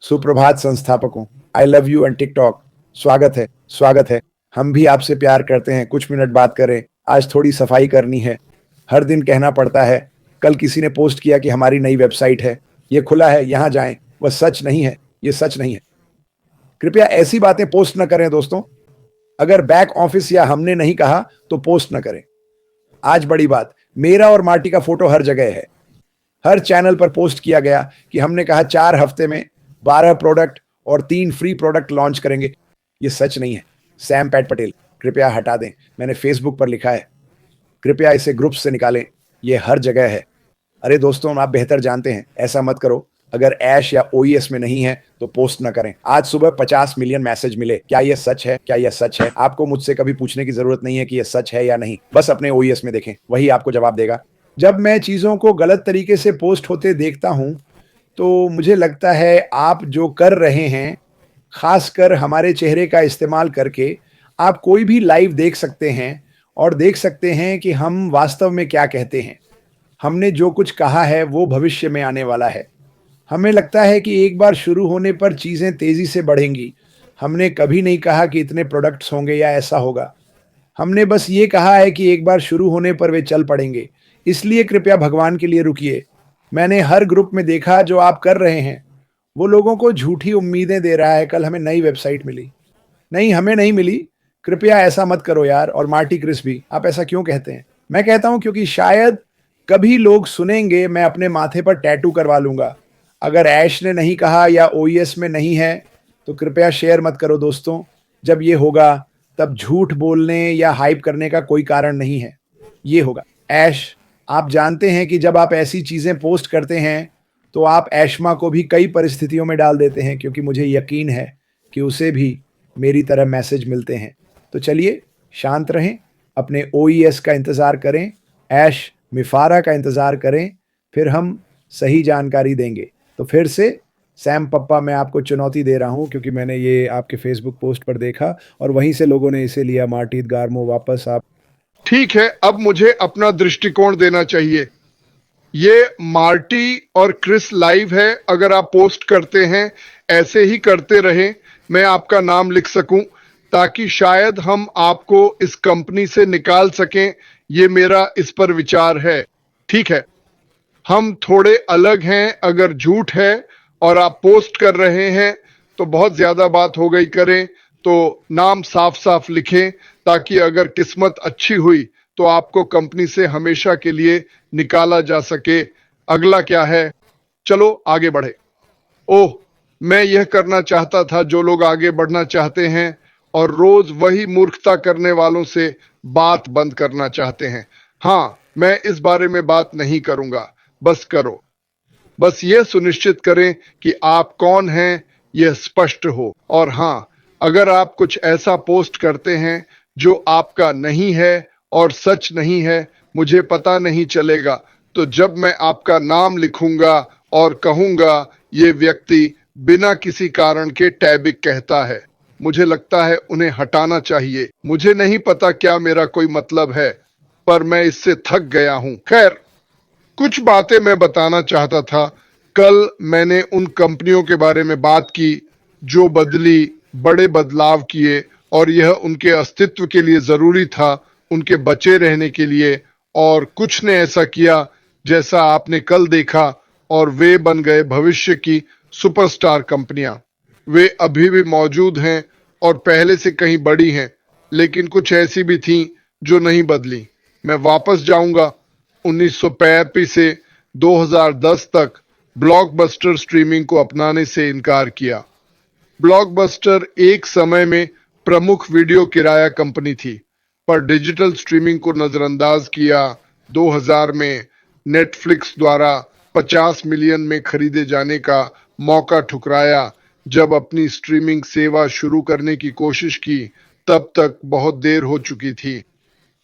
सुप्रभात संस्थापकों। I love you and TikTok. स्वागत है, स्वागत है। हम भी आपसे प्यार करते हैं। कुछ मिनट बात करें। आज थोड़ी सफाई करनी है। हर दिन कहना पड़ता है। कल किसी ने पोस्ट किया कि हमारी नई वेबसाइट है, ये खुला है, यहाँ जाएं। वह सच नहीं है, ये सच नहीं है। कृपया ऐसी बातें पोस्ट न करें दोस्तों। अगर बैक ऑफिस या हमने नहीं कहा तो पोस्ट न करें। आज बड़ी बात, मेरा और मार्टी का फोटो हर जगह है। हर चैनल पर पोस्ट किया गया कि हमने कहा 4 हफ्ते में 12 प्रोडक्ट और 3 फ्री प्रोडक्ट लॉन्च करेंगे। ये सच नहीं है। सैम पैट पटेल, कृपया हटा दें। मैंने फेसबुक पर लिखा है। कृपया इसे ग्रुप से निकालें। ये हर जगह है। अरे दोस्तों, आप बेहतर जानते हैं, ऐसा मत करो। अगर ऐश या ओईएस में नहीं है तो पोस्ट न करें। आज सुबह 50 मिलियन मैसेज मिले। क्या यह सच है? क्या यह सच है? आपको मुझसे कभी पूछने की जरूरत नहीं है कि यह सच है या नहीं। बस अपने ओईएस में देखें, वही आपको जवाब देगा। जब मैं चीजों को गलत तरीके से पोस्ट होते देखता हूं तो मुझे लगता है आप जो कर रहे हैं, खासकर हमारे चेहरे का इस्तेमाल करके, आप कोई भी लाइव देख सकते हैं और देख सकते हैं कि हम वास्तव में क्या कहते हैं। हमने जो कुछ कहा है वो भविष्य में आने वाला है। हमें लगता है कि एक बार शुरू होने पर चीज़ें तेज़ी से बढ़ेंगी। हमने कभी नहीं कहा कि इतने प्रोडक्ट्स होंगे या ऐसा होगा। हमने बस ये कहा है कि एक बार शुरू होने पर वे चल पड़ेंगे। इसलिए कृपया भगवान के लिए रुकिए। मैंने हर ग्रुप में देखा जो आप कर रहे हैं। वो लोगों को झूठी उम्मीदें दे रहा है। कल हमें नई वेबसाइट मिली। नहीं, हमें नहीं मिली। कृपया ऐसा मत करो यार। और मार्टी क्रिस भी, आप ऐसा क्यों कहते हैं? मैं कहता हूं क्योंकि शायद कभी लोग सुनेंगे। मैं अपने माथे पर टैटू करवा लूंगा। अगर ऐश ने नहीं कहा या ओईएस में नहीं है तो कृपया शेयर मत करो दोस्तों। जब ये होगा तब झूठ बोलने या हाइप करने का कोई कारण नहीं है। ये होगा। ऐश, आप जानते हैं कि जब आप ऐसी चीजें पोस्ट करते हैं तो आप ऐशमा को भी कई परिस्थितियों में डाल देते हैं, क्योंकि मुझे यकीन है कि उसे भी मेरी तरह मैसेज मिलते हैं। तो चलिए शांत रहें, अपने ओईएस का इंतज़ार करें, ऐश मिफारा का इंतज़ार करें, फिर हम सही जानकारी देंगे। तो फिर से सैम पप्पा, मैं आपको चुनौती दे रहा हूं क्योंकि मैंने ये आपके फेसबुक पोस्ट पर देखा और वहीं से लोगों ने इसे लिया। मार्टीत गार्मो, वापस आप। ठीक है, अब मुझे अपना दृष्टिकोण देना चाहिए। ये मार्टी और क्रिस लाइव है। अगर आप पोस्ट करते हैं, ऐसे ही करते रहें। मैं आपका नाम लिख सकूं ताकि शायद हम आपको इस कंपनी से निकाल सकें। ये मेरा इस पर विचार है। ठीक है, हम थोड़े अलग हैं। अगर झूठ है और आप पोस्ट कर रहे हैं तो बहुत ज्यादा बात हो गई। करें तो नाम साफ साफ लिखें ताकि अगर किस्मत अच्छी हुई तो आपको कंपनी से हमेशा के लिए निकाला जा सके। अगला क्या है? चलो आगे बढ़े। ओह, मैं यह करना चाहता था जो लोग आगे बढ़ना चाहते हैं और रोज वही मूर्खता करने वालों से बात बंद करना चाहते हैं। हाँ, मैं इस बारे में बात नहीं करूंगा। बस करो। बस यह सुनिश्चित करें कि आप कौन हैं, यह स्पष्ट हो। और हाँ, अगर आप कुछ ऐसा पोस्ट करते हैं जो आपका नहीं है और सच नहीं है, मुझे पता नहीं चलेगा। तो जब मैं आपका नाम लिखूंगा और कहूंगा ये व्यक्ति बिना किसी कारण के टैबिक कहता है, मुझे लगता है उन्हें हटाना चाहिए। मुझे नहीं पता क्या मेरा कोई मतलब है, पर मैं इससे थक गया हूं। खैर, कुछ बातें मैं बताना चाहता था। कल मैंने उन कंपनियों के बारे में बात की जो बदली, बड़े बदलाव किए और यह उनके अस्तित्व के लिए जरूरी था, उनके बचे रहने के लिए। और कुछ ने ऐसा किया जैसा आपने कल देखा और वे बन गए भविष्य की सुपरस्टार कंपनियां। वे अभी भी मौजूद हैं और पहले से कहीं बड़ी हैं, लेकिन कुछ ऐसी भी थीं जो नहीं बदली। मैं वापस जाऊंगा 1985 से 2010 तक। ब्लॉकबस्टर स्ट्रीमिंग को अपनाने से इनकार किया। ब्लॉकबस्टर एक समय में प्रमुख वीडियो किराया कंपनी थी, पर डिजिटल स्ट्रीमिंग को नजरअंदाज किया। 2000 में नेटफ्लिक्स द्वारा 50 मिलियन में खरीदे जाने का मौका ठुकराया। जब अपनी स्ट्रीमिंग सेवा शुरू करने की कोशिश की, तब तक बहुत देर हो चुकी थी।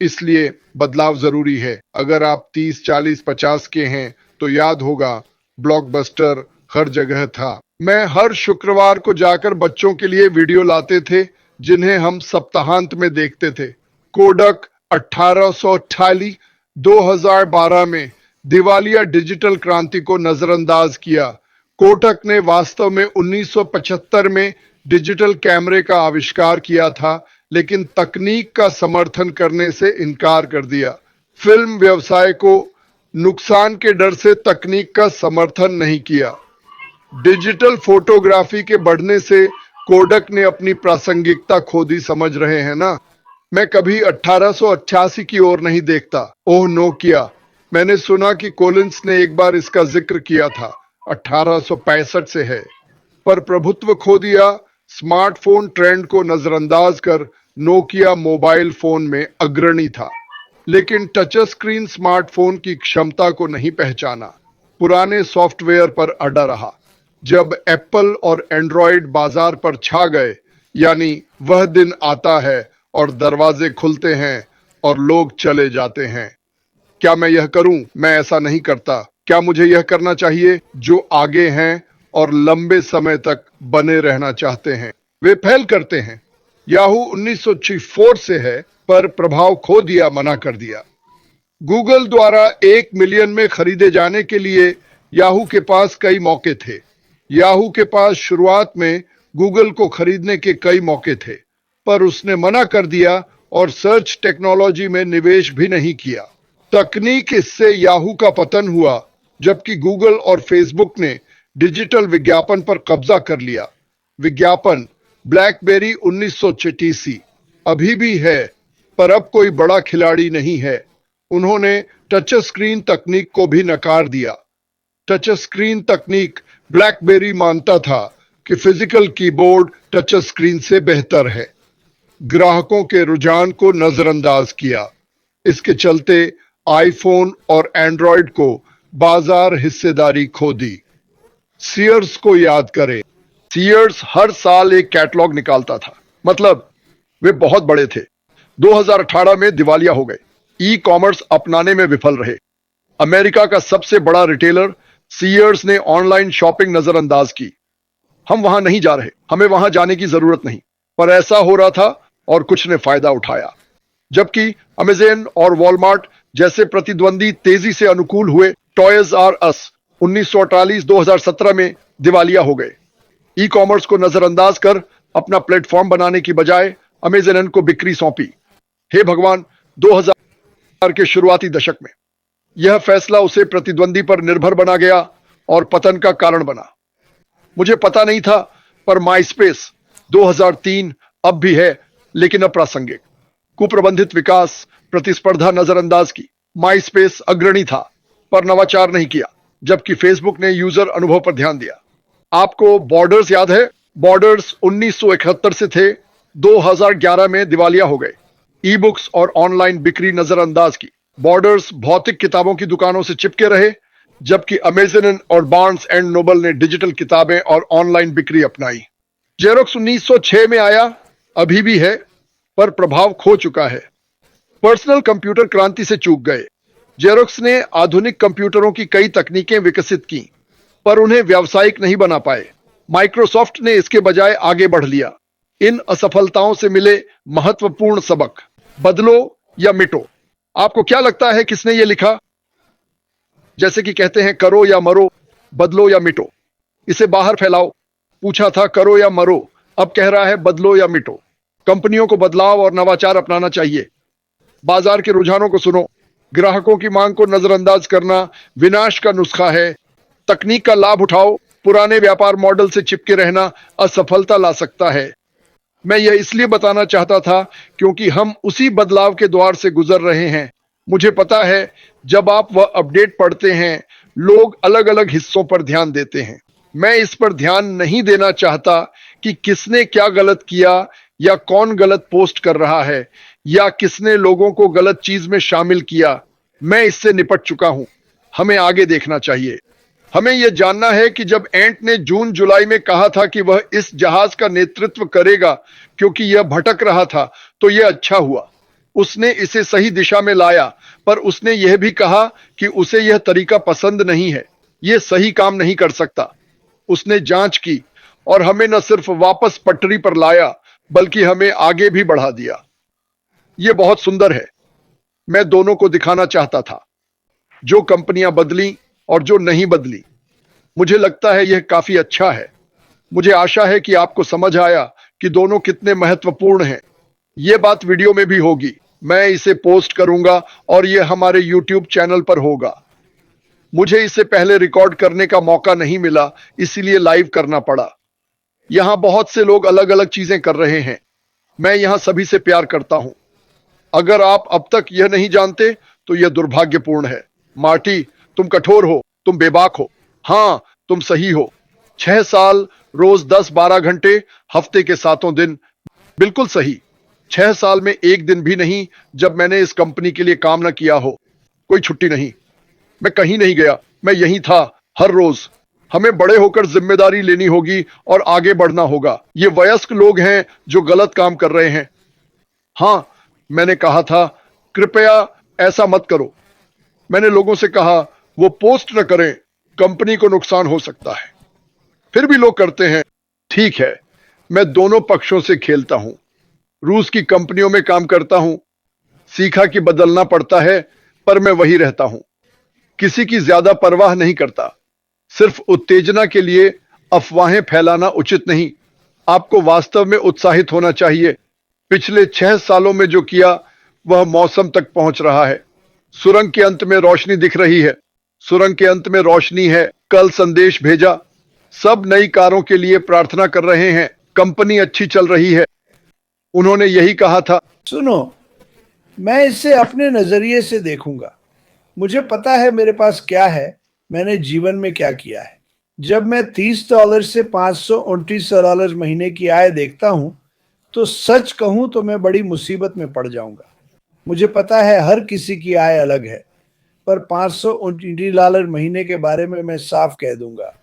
इसलिए बदलाव जरूरी है। अगर आप 30, 40, 50 के हैं तो याद होगा ब्लॉकबस्टर हर जगह था। मैं हर शुक्रवार को जाकर बच्चों के लिए वीडियो लाते थे जिन्हें हम सप्ताहांत में देखते थे। कोडक 1848 2012 में दिवालिया डिजिटल क्रांति को नजरअंदाज किया। कोटक ने वास्तव में 1975 में डिजिटल कैमरे का आविष्कार किया था, लेकिन तकनीक का समर्थन करने से इनकार कर दिया। फिल्म व्यवसाय को नुकसान के डर से तकनीक का समर्थन नहीं किया। डिजिटल फोटोग्राफी के बढ़ने से कोडक ने अपनी प्रासंगिकता खो दी, समझ रहे हैं ना। मैं कभी 1888 की ओर नहीं देखता। ओह नोकिया, मैंने सुना कि कोलिंस ने एक बार इसका जिक्र किया था। 1865 से है, पर प्रभुत्व खो दिया। स्मार्टफोन ट्रेंड को नजरअंदाज कर नोकिया मोबाइल फोन में अग्रणी था, लेकिन टच स्क्रीन स्मार्टफोन की क्षमता को नहीं पहचाना। पुराने सॉफ्टवेयर पर अड़ा रहा। जब एप्पल और एंड्रॉयड बाजार पर छा गए, यानी वह दिन आता है और दरवाजे खुलते हैं और लोग चले जाते हैं। क्या मैं यह करूं? मैं ऐसा नहीं करता। क्या मुझे यह करना चाहिए? जो आगे हैं और लंबे समय तक बने रहना चाहते हैं, वे पहल करते हैं। याहू 1964 से है, पर प्रभाव खो दिया, मना कर दिया। गूगल द्वारा 1 मिलियन में खरीदे जाने के लिए याहू के पास कई मौके थे। याहू के पास शुरुआत में गूगल को खरीदने के कई मौके थे, पर उसने मना कर दिया और सर्च टेक्नोलॉजी में निवेश भी नहीं किया। तकनीक इससे याहू का पतन हुआ, जबकि गूगल और फेसबुक ने डिजिटल विज्ञापन पर कब्जा कर लिया। विज्ञापन ब्लैकबेरी 1986 अभी भी है, पर अब कोई बड़ा खिलाड़ी नहीं है। उन्होंने टच स्क्रीन तकनीक को भी नकार दिया। टच स्क्रीन तकनीक ब्लैकबेरी मानता था कि फिजिकल कीबोर्ड टच स्क्रीन से बेहतर है। ग्राहकों के रुझान को नजरअंदाज किया। इसके चलते आईफोन और एंड्रॉयड को बाजार हिस्सेदारी खो दी। सीयर्स को याद करें। सीयर्स हर साल एक कैटलॉग निकालता था, मतलब वे बहुत बड़े थे। 2018 में दिवालिया हो गए। ई कॉमर्स अपनाने में विफल रहे। अमेरिका का सबसे बड़ा रिटेलर सीयर्स ने ऑनलाइन शॉपिंग नजरअंदाज की। हम वहां नहीं जा रहे, हमें वहां जाने की जरूरत नहीं, पर ऐसा हो रहा था और कुछ ने फायदा उठाया। जबकि अमेज़न और वॉलमार्ट जैसे प्रतिद्वंदी तेजी से अनुकूल हुए। टॉयज आर अस 1948-2017 में दिवालिया हो गए। ई कॉमर्स को नजरअंदाज कर अपना प्लेटफॉर्म बनाने की बजाय अमेज़न को बिक्री सौंपी। हे भगवान, 2000 के शुरुआती दशक में यह फैसला उसे प्रतिद्वंदी पर निर्भर बना गया और पतन का कारण बना। मुझे पता नहीं था, पर माइस्पेस 2003 अब भी है, लेकिन अप्रासंगिक। कुप्रबंधित विकास, प्रतिस्पर्धा नजरअंदाज की। माइस्पेस अग्रणी था, पर नवाचार नहीं किया, जबकि फेसबुक ने यूजर अनुभव पर ध्यान दिया। आपको बॉर्डर्स याद है? बॉर्डर्स 1971 से थे, 2011 में दिवालिया हो गए। ई बुक्स और ऑनलाइन बिक्री नजरअंदाज की। बॉर्डर्स भौतिक किताबों की दुकानों से चिपके रहे, जबकि अमेज़न और बार्न्स एंड नोबल ने डिजिटल किताबें और ऑनलाइन बिक्री अपनाई। जेरोक्स 1906 में आया, अभी भी है, पर प्रभाव खो चुका है। पर्सनल कंप्यूटर क्रांति से चूक गए। जेरोक्स ने आधुनिक कंप्यूटरों की कई तकनीकें विकसित की, पर उन्हें व्यावसायिक नहीं बना पाए। माइक्रोसॉफ्ट ने इसके बजाय आगे बढ़ लिया। इन असफलताओं से मिले महत्वपूर्ण सबक। बदलो या मिटो। आपको क्या लगता है किसने ये लिखा? जैसे कि कहते हैं करो या मरो, बदलो या मिटो। इसे बाहर फैलाओ। पूछा था करो या मरो, अब कह रहा है बदलो या मिटो। कंपनियों को बदलाव और नवाचार अपनाना चाहिए। बाजार के रुझानों को सुनो। ग्राहकों की मांग को नजरअंदाज करना विनाश का नुस्खा है। तकनीक का लाभ उठाओ। पुराने व्यापार मॉडल से चिपके रहना असफलता ला सकता है। मैं यह इसलिए बताना चाहता था क्योंकि हम उसी बदलाव के द्वार से गुजर रहे हैं। मुझे पता है, जब आप वह अपडेट पढ़ते हैं, लोग अलग अलग हिस्सों पर ध्यान देते हैं। मैं इस पर ध्यान नहीं देना चाहता कि किसने क्या गलत किया, या कौन गलत पोस्ट कर रहा है, या किसने लोगों को गलत चीज में शामिल किया। मैं इससे निपट चुका हूं। हमें आगे देखना चाहिए। हमें यह जानना है कि जब एंट ने जून जुलाई में कहा था कि वह इस जहाज का नेतृत्व करेगा क्योंकि यह भटक रहा था, तो यह अच्छा हुआ। उसने इसे सही दिशा में लाया, पर उसने यह भी कहा कि उसे यह तरीका पसंद नहीं है, यह सही काम नहीं कर सकता। उसने जांच की और हमें न सिर्फ वापस पटरी पर लाया, बल्कि हमें आगे भी बढ़ा दिया। यह बहुत सुंदर है। मैं दोनों को दिखाना चाहता था, जो कंपनियां बदली और जो नहीं बदली। मुझे लगता है यह काफी अच्छा है। मुझे आशा है कि आपको समझ आया कि दोनों कितने महत्वपूर्ण हैं। ये बात वीडियो में भी होगी, मैं इसे पोस्ट करूंगा और यह हमारे YouTube चैनल पर होगा। मुझे इसे पहले रिकॉर्ड करने का मौका नहीं मिला, इसीलिए लाइव करना पड़ा। यहाँ बहुत से लोग अलग अलग चीजें कर रहे हैं। मैं यहाँ सभी से प्यार करता हूँ। अगर आप अब तक यह नहीं जानते तो यह दुर्भाग्यपूर्ण है। मार्टी, तुम कठोर हो, तुम बेबाक हो। हाँ, तुम सही हो। 6 साल, रोज 10-12 घंटे, हफ्ते के 7 दिन, बिल्कुल सही। 6 साल में एक दिन भी नहीं जब मैंने इस कंपनी के लिए काम न किया हो। कोई छुट्टी नहीं, मैं कहीं नहीं गया, मैं यहीं था हर रोज। हमें बड़े होकर जिम्मेदारी लेनी होगी और आगे बढ़ना होगा। ये वयस्क लोग हैं जो गलत काम कर रहे हैं। हाँ, मैंने कहा था कृपया ऐसा मत करो। मैंने लोगों से कहा वो पोस्ट न करें, कंपनी को नुकसान हो सकता है। फिर भी लोग करते हैं। ठीक है, मैं दोनों पक्षों से खेलता हूं। रूस की कंपनियों में काम करता हूं, सीखा कि बदलना पड़ता है, पर मैं वही रहता हूं। किसी की ज्यादा परवाह नहीं करता। सिर्फ उत्तेजना के लिए अफवाहें फैलाना उचित नहीं। आपको वास्तव में उत्साहित होना चाहिए। पिछले 6 सालों में जो किया वह मौसम तक पहुंच रहा है। सुरंग के अंत में रोशनी दिख रही है। सुरंग के अंत में रोशनी है। कल संदेश भेजा। सब नई कारों के लिए प्रार्थना कर रहे हैं। कंपनी अच्छी चल रही है। उन्होंने यही कहा था। सुनो, मैं इसे अपने नजरिए से देखूंगा। मुझे पता है मेरे पास क्या है, मैंने जीवन में क्या किया है। जब मैं $30 से $529 महीने की आय देखता हूं तो सच कहूं तो मैं बड़ी मुसीबत में पड़ जाऊंगा। मुझे पता है हर किसी की आय अलग है, पर $529 महीने के बारे में मैं साफ कह दूंगा।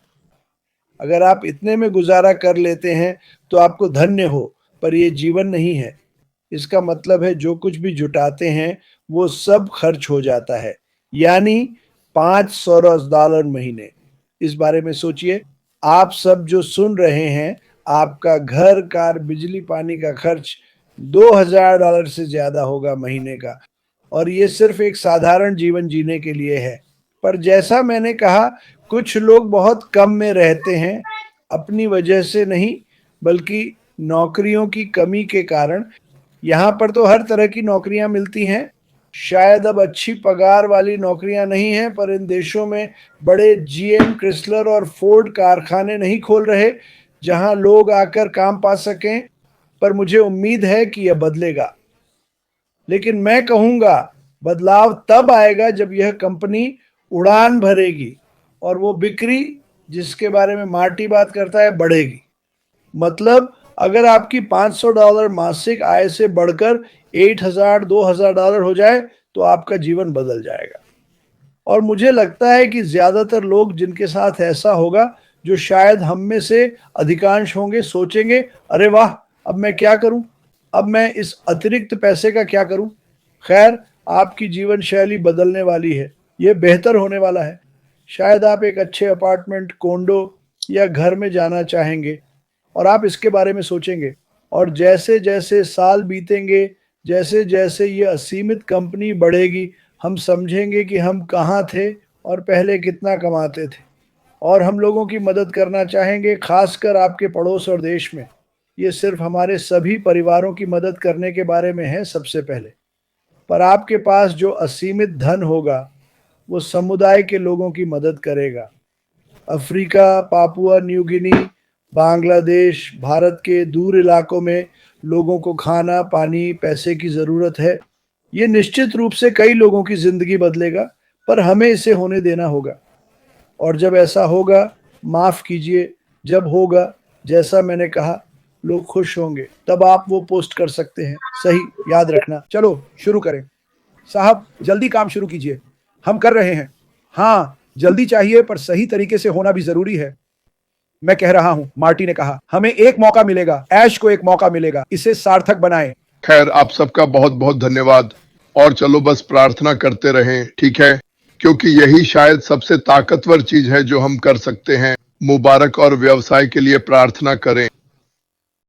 अगर आप इतने में गुजारा कर लेते हैं तो आपको धन्य हो, पर यह जीवन नहीं है। इसका मतलब है जो कुछ भी जुटाते हैं वो सब खर्च हो जाता है, यानी $500 महीने। इस बारे में सोचिए। आप सब जो सुन रहे हैं, आपका घर, कार, बिजली, पानी का खर्च $2000 से ज्यादा होगा महीने का, और ये सिर्फ एक साधारण जीवन जीने के लिए है। पर जैसा मैंने कहा, कुछ लोग बहुत कम में रहते हैं, अपनी वजह से नहीं बल्कि नौकरियों की कमी के कारण। यहाँ पर तो हर तरह की नौकरियां मिलती हैं। शायद अब अच्छी पगार वाली नौकरियां नहीं हैं, पर इन देशों में बड़े जीएम, क्रिसलर और फोर्ड कारखाने नहीं खोल रहे जहां लोग आकर काम पा सकें। पर मुझे उम्मीद है कि यह बदलेगा। लेकिन मैं कहूँगा बदलाव तब आएगा जब यह कंपनी उड़ान भरेगी और वो बिक्री जिसके बारे में मार्टी बात करता है बढ़ेगी। मतलब अगर आपकी $500 मासिक आय से बढ़कर 8,000 $2,000 हो जाए तो आपका जीवन बदल जाएगा। और मुझे लगता है कि ज्यादातर लोग जिनके साथ ऐसा होगा, जो शायद हम में से अधिकांश होंगे, सोचेंगे अरे वाह, अब मैं क्या करूं, अब मैं इस अतिरिक्त पैसे का क्या करूं। खैर, आपकी जीवन शैली बदलने वाली है, यह बेहतर होने वाला है। शायद आप एक अच्छे अपार्टमेंट, कोंडो या घर में जाना चाहेंगे और आप इसके बारे में सोचेंगे। और जैसे जैसे साल बीतेंगे, जैसे जैसे ये असीमित कंपनी बढ़ेगी, हम समझेंगे कि हम कहाँ थे और पहले कितना कमाते थे। और हम लोगों की मदद करना चाहेंगे, खासकर आपके पड़ोस और देश में। ये सिर्फ हमारे सभी परिवारों की मदद करने के बारे में है सबसे पहले। पर आपके पास जो असीमित धन होगा वो समुदाय के लोगों की मदद करेगा। Africa, Papua New Guinea, Bangladesh, Bharat के दूर इलाकों में लोगों को खाना, पानी, पैसे की ज़रूरत है। ये निश्चित रूप से कई लोगों की ज़िंदगी बदलेगा, पर हमें इसे होने देना होगा। और जब ऐसा होगा, माफ़ कीजिए, जब होगा जैसा मैंने कहा, लोग खुश होंगे, तब आप वो पोस्ट कर सकते हैं। सही, याद रखना। चलो शुरू करें। साहब, जल्दी काम शुरू कीजिए, हम कर रहे हैं। हाँ, जल्दी चाहिए, पर सही तरीके से होना भी ज़रूरी है। मैं कह रहा हूं, मार्टी ने कहा, हमें एक मौका मिलेगा, ऐश को एक मौका मिलेगा, इसे सार्थक बनाएं। खैर, आप सबका बहुत बहुत धन्यवाद। और चलो बस प्रार्थना करते रहें, ठीक है? क्योंकि यही शायद सबसे ताकतवर चीज है जो हम कर सकते हैं। मुबारक और व्यवसाय के लिए प्रार्थना करें।